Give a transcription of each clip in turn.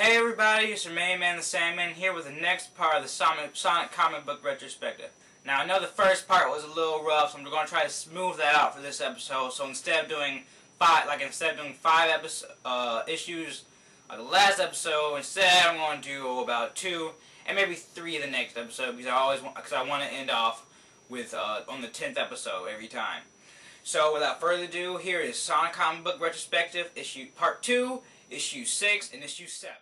Hey everybody, it's your main man the Sandman here with the next part of the Sonic comic book retrospective. Now I know the first part was a little rough, so I'm going to try to smooth that out for this episode. So instead of doing five issues like the last episode, instead I'm going to do about 2 and maybe 3 the next episode because I want to end off with on the 10th episode every time. So without further ado, here is Sonic comic book retrospective issue part 2. Issue 6 and issue 7.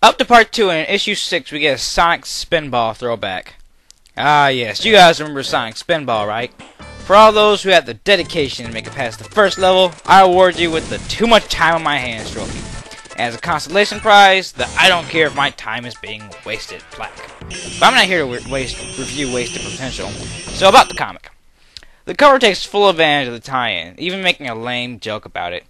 Up to part 2, and in issue 6 we get a Sonic Spinball throwback. Ah yes, you guys remember Sonic Spinball, right? For all those who had the dedication to make it past the first level, I award you with the Too Much Time on My Hands trophy. As a consolation prize, the I don't care if my time is being wasted plaque. But I'm not here to review wasted potential. So about the comic. The cover takes full advantage of the tie-in, even making a lame joke about it.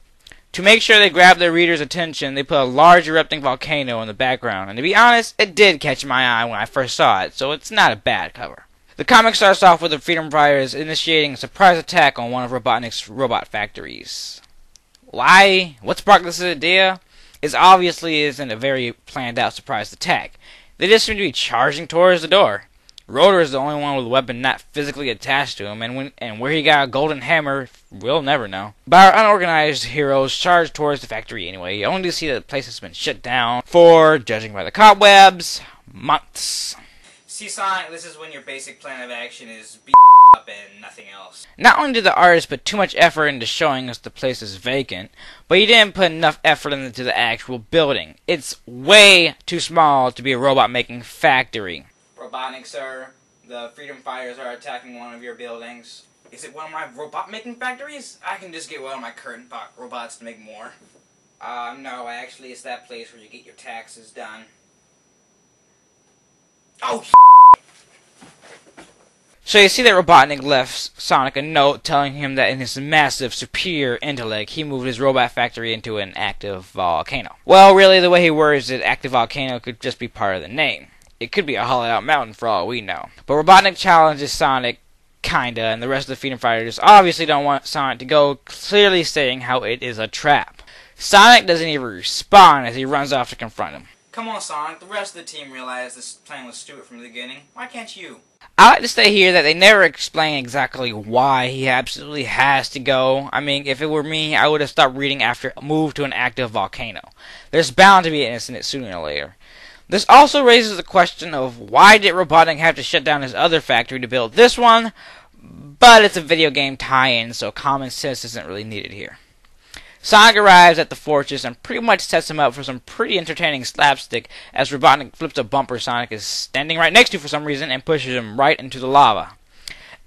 To make sure they grab their reader's attention, they put a large erupting volcano in the background, and to be honest, it did catch my eye when I first saw it, so it's not a bad cover. The comic starts off with the Freedom Fighters initiating a surprise attack on one of Robotnik's robot factories. Why? What sparked this idea? It obviously isn't a very planned out surprise attack. They just seem to be charging towards the door. Rotor is the only one with a weapon not physically attached to him, and where he got a golden hammer, we'll never know. But our unorganized heroes charge towards the factory anyway, only to see that the place has been shut down for, judging by the cobwebs, months. See, Sonic, this is when your basic plan of action is beat up and nothing else. Not only did the artist put too much effort into showing us the place is vacant, but he didn't put enough effort into the actual building. It's way too small to be a robot-making factory. Robotnik, sir, the Freedom Fighters are attacking one of your buildings. Is it one of my robot-making factories? I can just get one of my current robots to make more. No, actually, it's that place where you get your taxes done. Oh, So you see that Robotnik left Sonic a note telling him that in his massive, superior intellect, he moved his robot factory into an active volcano. Well, really, the way he words it, active volcano could just be part of the name. It could be a hollowed-out mountain for all we know. But Robotnik challenges Sonic, kinda, and the rest of the Freedom Fighters obviously don't want Sonic to go, clearly saying how it is a trap. Sonic doesn't even respond as he runs off to confront him. Come on, Sonic, the rest of the team realized this plan was stupid from the beginning. Why can't you? I like to say here that they never explain exactly why he absolutely has to go. I mean, if it were me, I would have stopped reading after move to an active volcano. There's bound to be an incident sooner or later. This also raises the question of why did Robotnik have to shut down his other factory to build this one? But it's a video game tie-in, so common sense isn't really needed here. Sonic arrives at the fortress and pretty much sets him up for some pretty entertaining slapstick as Robotnik flips a bumper Sonic is standing right next to for some reason and pushes him right into the lava.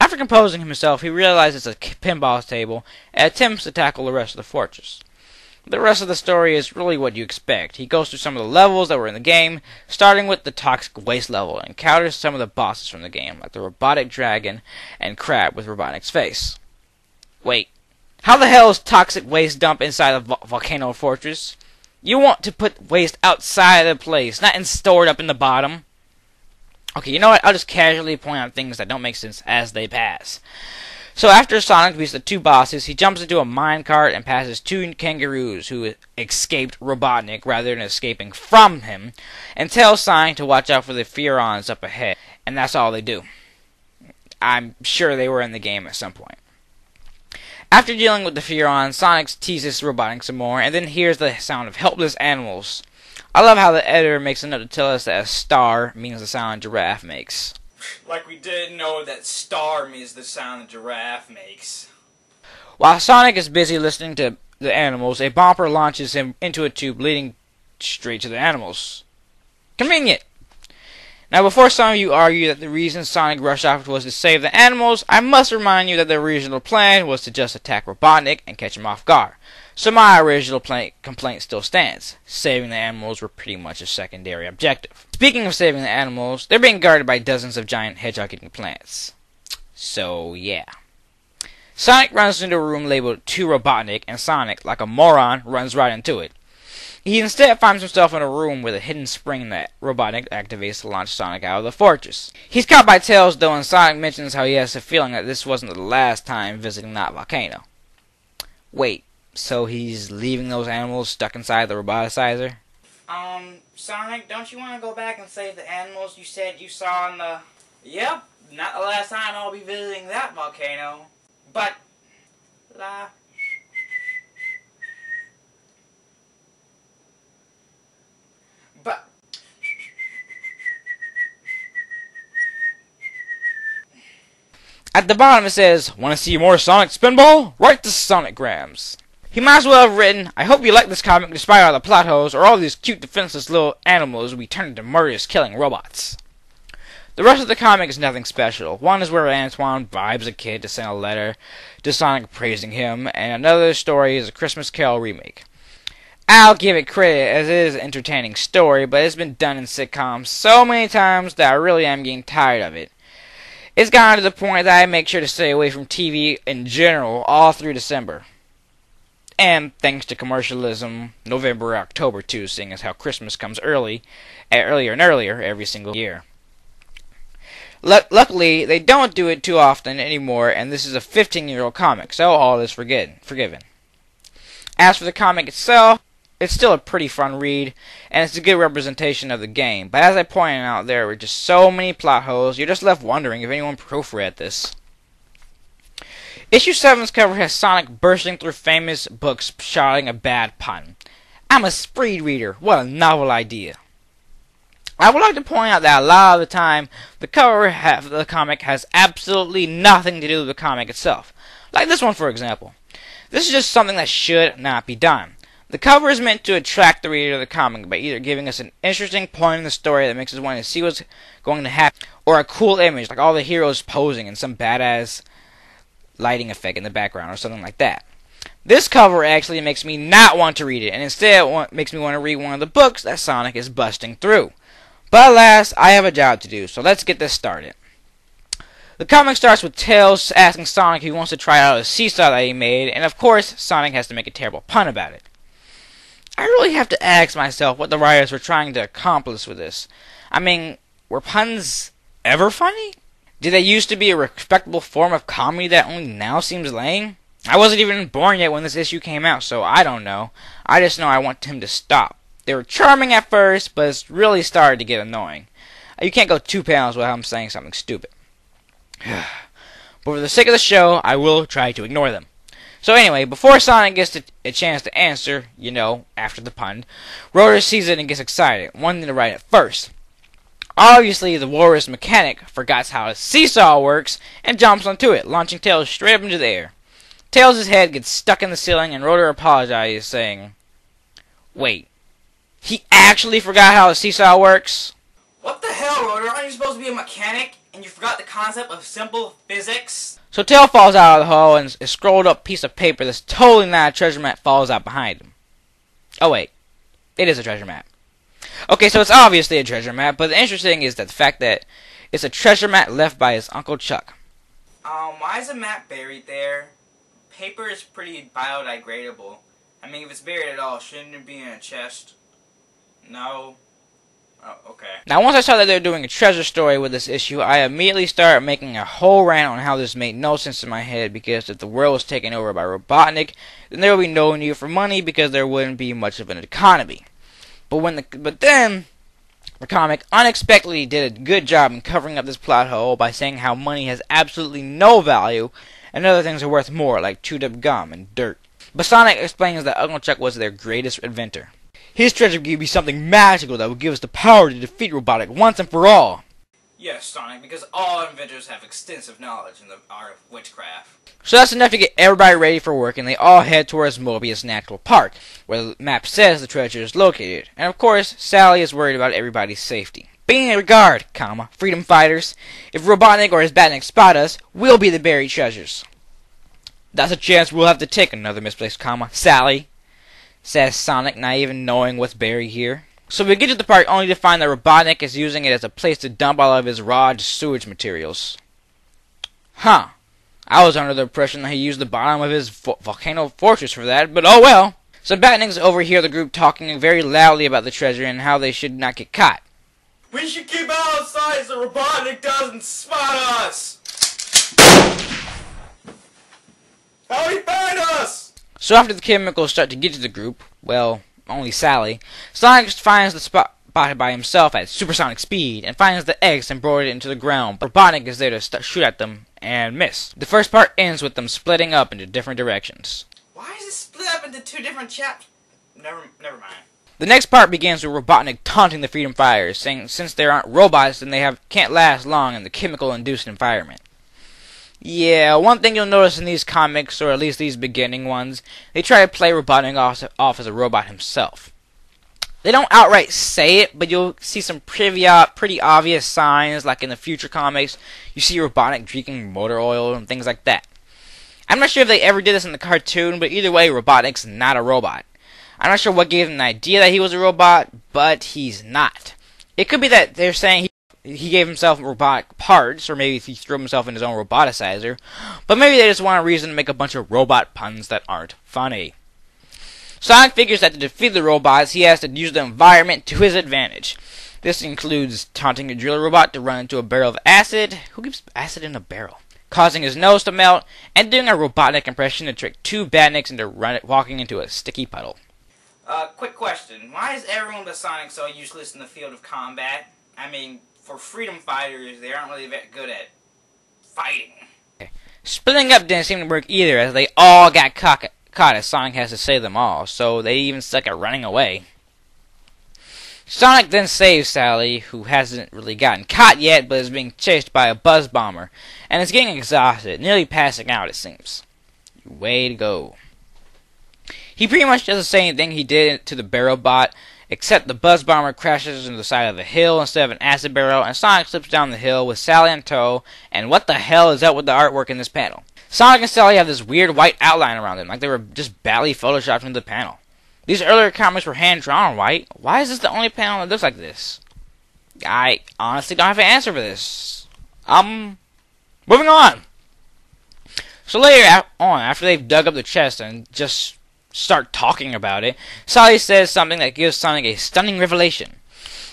After composing himself, he realizes it's a pinball table and attempts to tackle the rest of the fortress. The rest of the story is really what you expect. He goes through some of the levels that were in the game, starting with the Toxic Waste level, and encounters some of the bosses from the game, like the Robotic Dragon and Crab with Robotnik's face. Wait, how the hell is Toxic Waste dumped inside a volcano fortress? You want to put waste outside of the place, not stored up in the bottom. Okay, you know what? I'll just casually point out things that don't make sense as they pass. So after Sonic beats the 2 bosses, he jumps into a minecart and passes 2 kangaroos who escaped Robotnik rather than escaping from him, and tells Sonic to watch out for the Furons up ahead. And that's all they do. I'm sure they were in the game at some point. After dealing with the Furons, Sonic teases Robotnik some more, and then hears the sound of helpless animals. I love how the editor makes a note to tell us that a star means the sound a giraffe makes. Like we didn't know that star means the sound a giraffe makes. While Sonic is busy listening to the animals, a bumper launches him into a tube leading straight to the animals. Convenient! Now, before some of you argue that the reason Sonic rushed off was to save the animals, I must remind you that the original plan was to just attack Robotnik and catch him off guard. So my original complaint still stands. Saving the animals were pretty much a secondary objective. Speaking of saving the animals, they're being guarded by dozens of giant hedgehog-eating plants. So, yeah. Sonic runs into a room labeled to Robotnik, and Sonic, like a moron, runs right into it. He instead finds himself in a room with a hidden spring that Robotnik activates to launch Sonic out of the fortress. He's caught by Tails though, and Sonic mentions how he has a feeling that this wasn't the last time visiting that volcano. Wait, so he's leaving those animals stuck inside the roboticizer? Sonic, don't you want to go back and save the animals you said you saw in the... Yep, not the last time I'll be visiting that volcano. But... At the bottom it says, "Want to see more Sonic Spinball? Write the Sonicgrams." He might as well have written, "I hope you like this comic despite all the plot holes or all these cute defenseless little animals we turn into murderous killing robots." The rest of the comic is nothing special. One is where Antoine bribes a kid to send a letter to Sonic praising him, and another story is a Christmas Carol remake. I'll give it credit as it is an entertaining story, but it's been done in sitcoms so many times that I really am getting tired of it. It's gotten to the point that I make sure to stay away from TV in general all through December. And thanks to commercialism, November, October too, seeing as how Christmas comes earlier and earlier every single year. Luckily, they don't do it too often anymore, and this is a 15-year-old comic, so all is forgiven. As for the comic itself, it's still a pretty fun read, and it's a good representation of the game. But as I pointed out, there were just so many plot holes, you're just left wondering if anyone proofread this. Issue 7's cover has Sonic bursting through famous books shouting a bad pun. "I'm a speed reader. What a novel idea." I would like to point out that a lot of the time, the cover of the comic has absolutely nothing to do with the comic itself. Like this one, for example. This is just something that should not be done. The cover is meant to attract the reader of the comic by either giving us an interesting point in the story that makes us want to see what's going to happen, or a cool image, like all the heroes posing in some badass lighting effect in the background, or something like that. This cover actually makes me not want to read it, and instead makes me want to read one of the books that Sonic is busting through. But alas, I have a job to do, so let's get this started. The comic starts with Tails asking Sonic if he wants to try out a seesaw that he made, and of course, Sonic has to make a terrible pun about it. I really have to ask myself what the writers were trying to accomplish with this. I mean, were puns ever funny? Did they used to be a respectable form of comedy that only now seems lame? I wasn't even born yet when this issue came out, so I don't know. I just know I want him to stop. They were charming at first, but it's really started to get annoying. You can't go 2 panels without him saying something stupid. But for the sake of the show, I will try to ignore them. So anyway, before Sonic gets a chance to answer, after the pun, Rotor sees it and gets excited, wanting to write it first. Obviously, the Walrus mechanic forgets how a seesaw works and jumps onto it, launching Tails straight up into the air. Tails' head gets stuck in the ceiling and Rotor apologizes, saying, "Wait, he actually forgot how a seesaw works?" What the hell, Rotor? Aren't you supposed to be a mechanic? And you forgot the concept of simple physics? So Tails falls out of the hole and a scrolled up piece of paper that's totally not a treasure map falls out behind him. Oh wait, it is a treasure map. Okay, so it's obviously a treasure map, but the interesting is that the fact that it's a treasure map left by his Uncle Chuck. Why is a map buried there? Paper is pretty biodegradable. I mean, if it's buried at all, shouldn't it be in a chest? No. Oh, okay. Now, once I saw that they were doing a treasure story with this issue, I immediately started making a whole rant on how this made no sense in my head, because if the world was taken over by Robotnik, then there would be no need for money because there wouldn't be much of an economy. But then, the comic unexpectedly did a good job in covering up this plot hole by saying how money has absolutely no value, and other things are worth more, like chewed up gum and dirt. But Sonic explains that Uncle Chuck was their greatest inventor. His treasure would be something magical that would give us the power to defeat Robotnik once and for all. Yes, Sonic, because all inventors have extensive knowledge in the art of witchcraft. So that's enough to get everybody ready for work, and they all head towards Mobius Natural Park, where the map says the treasure is located. And of course, Sally is worried about everybody's safety. Be in regard, freedom fighters. If Robotnik or his Batnik spot us, we'll be the buried treasures. That's a chance we'll have to take, another misplaced comma, Sally, says Sonic, not even knowing what's buried here. So we get to the park only to find that Robotnik is using it as a place to dump all of his raw sewage materials. Huh. I was under the impression that he used the bottom of his volcano fortress for that, but oh well. Some Batniks overhear the group talking very loudly about the treasure and how they should not get caught. We should keep outside so Robotnik doesn't spot us! How'd he find us? So after the chemicals start to get to the group, well, only Sally, Sonic finds the spot by himself at supersonic speed and finds the eggs embroidered into the ground, but Robotnik is there to shoot at them and miss. The first part ends with them splitting up into different directions. Why is it split up into two different chapters? Never mind. The next part begins with Robotnik taunting the Freedom Fighters, saying since they aren't robots, then they can't last long in the chemical-induced environment. Yeah, one thing you'll notice in these comics, or at least these beginning ones, they try to play Robotnik off as a robot himself. They don't outright say it, but you'll see some pretty obvious signs, like in the future comics, you see Robotnik drinking motor oil and things like that. I'm not sure if they ever did this in the cartoon, but either way, Robotnik's not a robot. I'm not sure what gave them the idea that he was a robot, but he's not. It could be that they're saying he gave himself robotic parts, or maybe he threw himself in his own roboticizer, but maybe they just want a reason to make a bunch of robot puns that aren't funny. Sonic figures that to defeat the robots, he has to use the environment to his advantage. This includes taunting a driller robot to run into a barrel of acid. Who keeps acid in a barrel? Causing his nose to melt, and doing a Robotnik impression to trick two Batniks into walking into a sticky puddle. Quick question. Why is everyone but Sonic so useless in the field of combat? I mean, for freedom fighters, they aren't really that good at fighting. Splitting up didn't seem to work either, as they all got caught as Sonic has to save them all, so they even suck at running away. Sonic then saves Sally, who hasn't really gotten caught yet, but is being chased by a buzz bomber, and is getting exhausted, nearly passing out it seems. Way to go. He pretty much does the same thing he did to the barrel bot, except the buzz bomber crashes into the side of the hill instead of an acid barrel, and Sonic slips down the hill with Sally in tow, and what the hell is up with the artwork in this panel? Sonic and Sally have this weird white outline around them, like they were just badly photoshopped into the panel. These earlier comics were hand-drawn white. Why is this the only panel that looks like this? I honestly don't have an answer for this. Moving on. So later on, after they've dug up the chest and just start talking about it, Sally says something that gives Sonic a stunning revelation.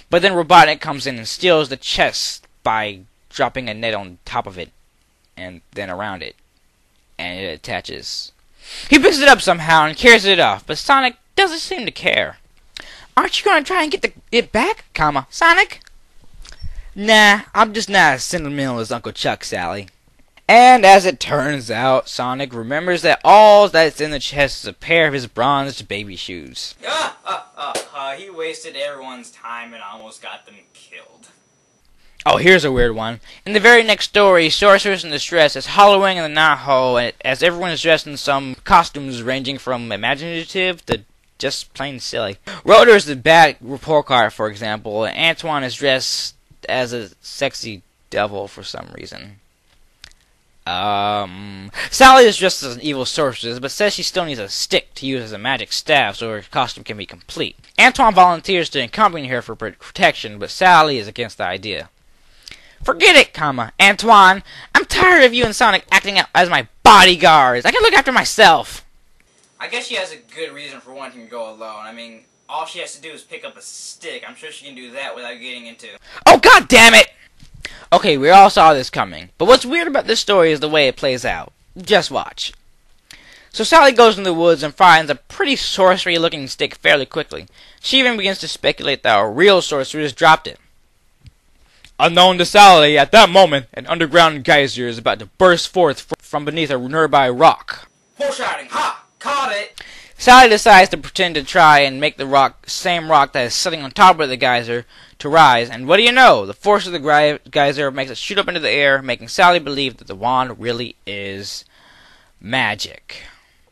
But then Robotnik comes in and steals the chest by dropping a net on top of it, and then around it. And it attaches. He picks it up somehow and carries it off, but Sonic doesn't seem to care. Aren't you going to try and get it back, Sonic? Nah, I'm just not as sentimental as Uncle Chuck, Sally. And as it turns out, Sonic remembers that all that's in the chest is a pair of his bronzed baby shoes. He wasted everyone's time and almost got them killed. Oh, here's a weird one. In the very next story, Sorceress in Distress is hollowing in the knothole as everyone is dressed in some costumes ranging from imaginative to just plain silly. Rotor is the bad report card, for example, and Antoine is dressed as a sexy devil for some reason. Sally is dressed as an evil sorceress, but says she still needs a stick to use as a magic staff so her costume can be complete. Antoine volunteers to accompany her for protection, but Sally is against the idea. Forget it, Antoine. I'm tired of you and Sonic acting out as my bodyguards. I can look after myself. I guess she has a good reason for wanting to go alone. I mean, all she has to do is pick up a stick. I'm sure she can do that without getting into... Oh, god damn it! Okay, we all saw this coming. But what's weird about this story is the way it plays out. Just watch. So Sally goes in the woods and finds a pretty sorcery-looking stick fairly quickly. She even begins to speculate that a real sorceress dropped it. Unknown to Sally, at that moment, an underground geyser is about to burst forth from beneath a nearby rock. Foreshadowing! Ha! Caught it! Sally decides to pretend to try and make the same rock that is sitting on top of the geyser to rise, and what do you know? The force of the geyser makes it shoot up into the air, making Sally believe that the wand really is magic.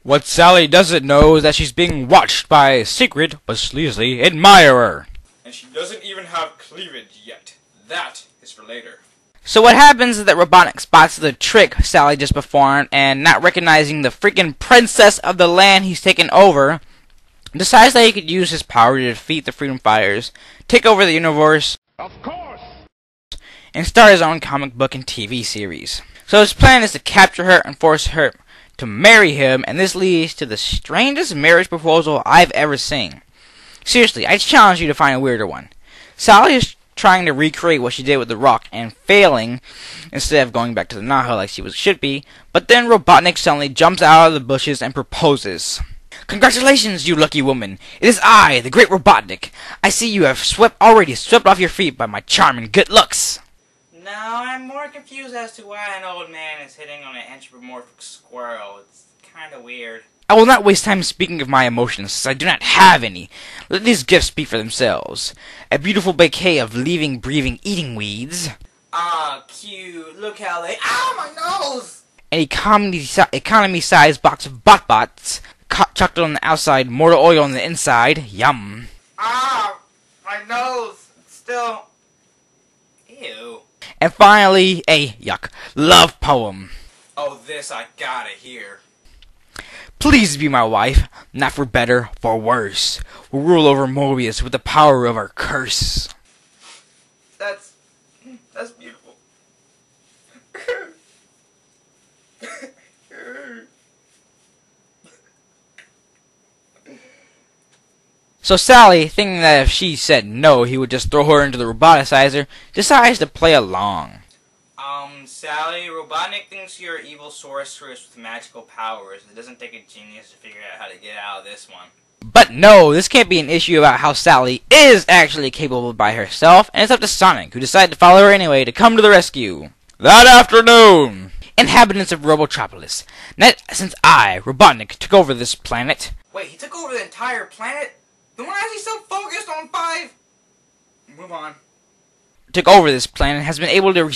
What Sally doesn't know is that she's being watched by a secret but sleazy admirer. And she doesn't even have cleavage yet. That is for later. So what happens is that Robotnik spots the trick Sally just performed, and not recognizing the freaking princess of the land he's taken over, decides that he could use his power to defeat the Freedom Fighters, take over the universe, of course, and start his own comic book and TV series. So his plan is to capture her and force her to marry him, and this leads to the strangest marriage proposal I've ever seen. Seriously, I challenge you to find a weirder one. Sally is trying to recreate what she did with the rock and failing instead of going back to the Naha like she should be, but then Robotnik suddenly jumps out of the bushes and proposes. Congratulations, you lucky woman. It is I, the great Robotnik. I see you have already swept off your feet by my charm and good looks. Now I'm more confused as to why an old man is hitting on an anthropomorphic squirrel. It's kind of weird. I will not waste time speaking of my emotions, since I do not have any. Let these gifts speak for themselves. A beautiful bouquet of living, breathing, eating weeds. Ah, cute. Look how they... Ow, my nose! An economy-sized box of Bot-Bots. Chocolate on the outside, mortal oil on the inside. Yum. Ah, my nose. It's still... Ew. And finally, a love poem. Oh, this I gotta hear. Please be my wife, not for better, for worse. We'll rule over Mobius with the power of our curse. That's beautiful. So Sally, thinking that if she said no, he would just throw her into the roboticizer, decides to play along. Sally, Robotnik thinks you're an evil sorceress with magical powers. It doesn't take a genius to figure out how to get out of this one. But no, this can't be an issue about how Sally is actually capable by herself, and it's up to Sonic, who decided to follow her anyway, to come to the rescue. That afternoon, inhabitants of Robotropolis, not since I, Robotnik, took over this planet. Wait, he took over the entire planet? Then why is he so focused on 5? Move on. Took over this planet has been able to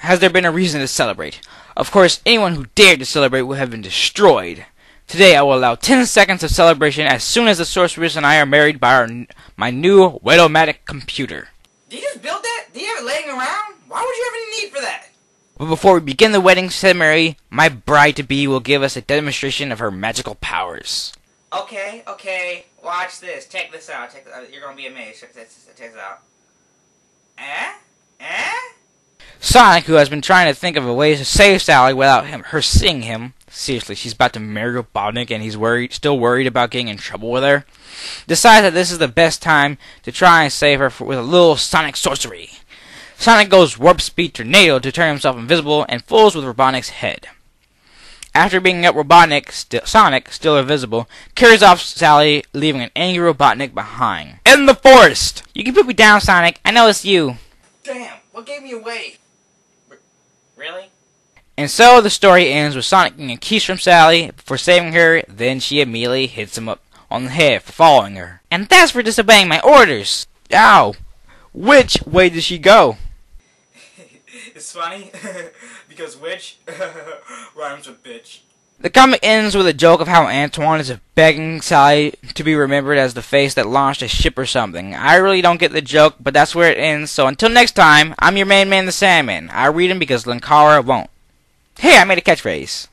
has there been a reason to celebrate? Of course, anyone who dared to celebrate would have been destroyed. Today I will allow 10 seconds of celebration as soon as the sorceress and I are married by my new Wetomatic computer. Did you just build that? Did you have it laying around? Why would you have any need for that? But before we begin the wedding ceremony, my bride-to-be will give us a demonstration of her magical powers. Okay. Watch this. Check this out. You're gonna be amazed. Check this out. Sonic, who has been trying to think of a way to save Sally without her seeing him, seriously, she's about to marry Robotnik and he's still worried about getting in trouble with her, decides that this is the best time to try and save her with a little Sonic sorcery. Sonic goes warp speed tornado to turn himself invisible and fools with Robotnik's head. After beating up Robotnik, Sonic, still invisible, carries off Sally, leaving an angry Robotnik behind. In the forest! You can put me down, Sonic. I know it's you. Damn, what gave me away? Really? And so the story ends with Sonic getting a kiss from Sally for saving her, then she immediately hits him up on the head for following her. And that's for disobeying my orders! Ow! Which way did she go? It's funny, because which rhymes with bitch. The comic ends with a joke of how Antoine is begging Sally to be remembered as the face that launched a ship or something. I really don't get the joke, but that's where it ends. So until next time, I'm your main man, the Sandman. I read him because Linkara won't. Hey, I made a catchphrase.